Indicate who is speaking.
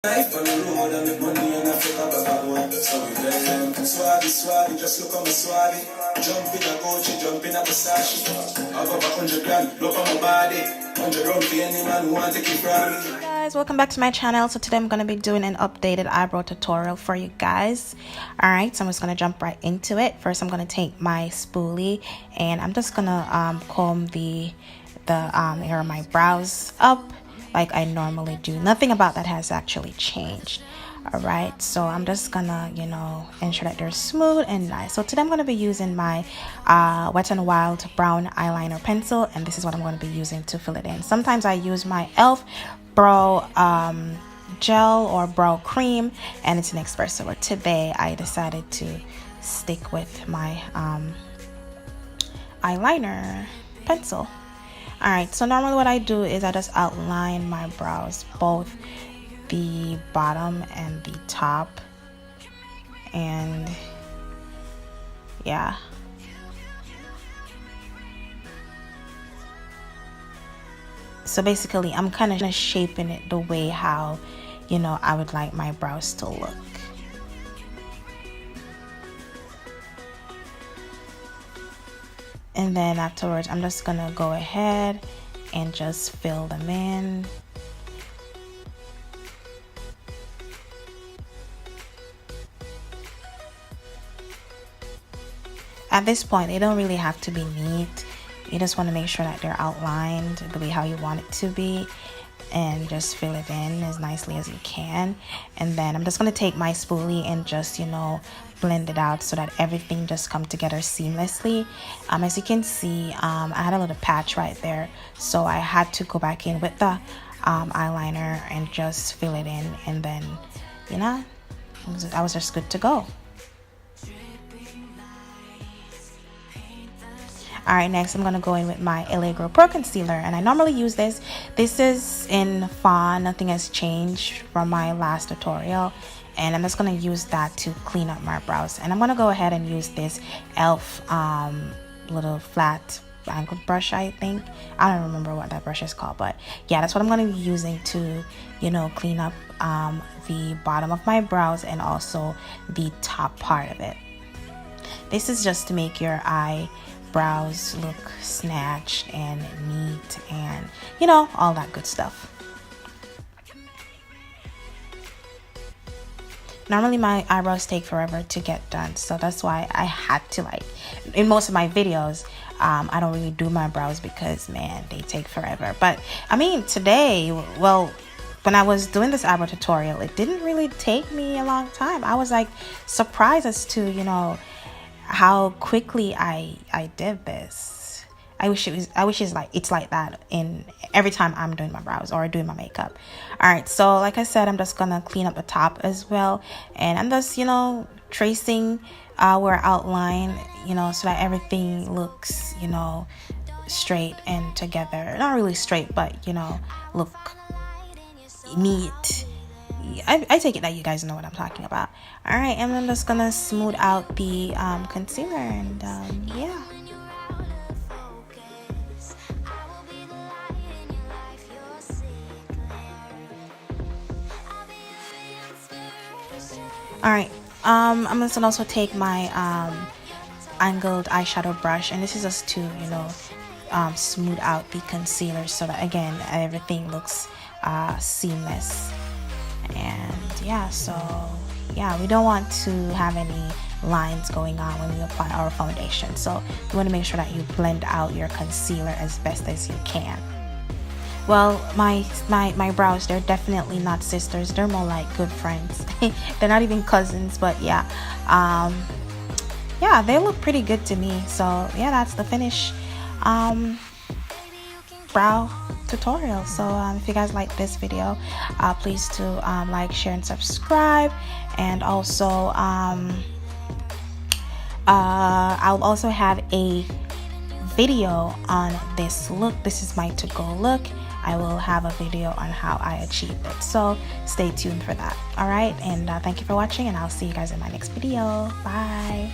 Speaker 1: Life on the road and make money and I pick up a bad one. So we blend them. Swaggy, just look on my swaggy. Jump in a Gucci, jump in a Versace. I've got 100 grand, look on my body. 100 round for any man who want to keep from me.
Speaker 2: Hey guys, welcome back to my channel. So today I'm going to be doing an updated eyebrow tutorial for you guys. Alright, so I'm just going to jump right into it. First I'm going to take my spoolie and I'm just going to comb the hair of my brows up like I normally do. Nothing about that has actually changed. Alright, so I'm just gonna, ensure that they're smooth and nice. So today I'm gonna be using my Wet n Wild brown eyeliner pencil, and this is what I'm gonna be using to fill it in. Sometimes I use my e.l.f. brow gel or brow cream, and it's an espresso. But today I decided to stick with my eyeliner pencil. Alright, so normally what I do is I just outline my brows, both the bottom and the top, and yeah. So basically I'm kind of shaping it the way how, I would like my brows to look. And then afterwards, I'm just gonna go ahead and just fill them in. At this point, they don't really have to be neat. You just want to make sure that they're outlined the way how you want it to be, and just fill it in as nicely as you can. And then I'm just going to take my spoolie and just blend it out so that everything just come together seamlessly. As you can see, I had a little patch right there, so I had to go back in with the eyeliner and just fill it in, and then I was just good to go. Alright, next I'm going to go in with my Eyebrow Pro Concealer, and I normally use this. This is in Fawn. Nothing has changed from my last tutorial, and I'm just going to use that to clean up my brows. And I'm going to go ahead and use this e.l.f. Little flat angled brush, I think. I don't remember what that brush is called, but yeah, that's what I'm going to be using to, clean up the bottom of my brows and also the top part of it. This is just to make your eyebrows look snatched and neat and all that good stuff. Normally my eyebrows take forever to get done, so that's why I had to, in most of my videos, I don't really do my brows because, man, they take forever. But I mean, today, well, when I was doing this eyebrow tutorial, it didn't really take me a long time. I was surprised as to how quickly I did this. I wish it's like that in every time I'm doing my brows or doing my makeup. Alright, so like I said, I'm just gonna clean up the top as well, and I'm just tracing where I outline, so that everything looks straight and together. Not really straight, but look neat. I take it that you guys know what I'm talking about. Alright, and I'm just gonna smooth out the concealer, and yeah. Alright, I'm just gonna also take my angled eyeshadow brush, and this is just to smooth out the concealer so that again everything looks seamless. And yeah, so yeah, we don't want to have any lines going on when we apply our foundation, so you want to make sure that you blend out your concealer as best as you can. Well, my brows, they're definitely not sisters, they're more like good friends. They're not even cousins, but yeah, yeah, they look pretty good to me. So yeah, that's the finished brow tutorial. So if you guys like this video, please do like, share, and subscribe. And also I'll also have a video on this look. This is my to-go look. I will have a video on how I achieved it, so stay tuned for that. Alright, and thank you for watching, and I'll see you guys in my next video. Bye.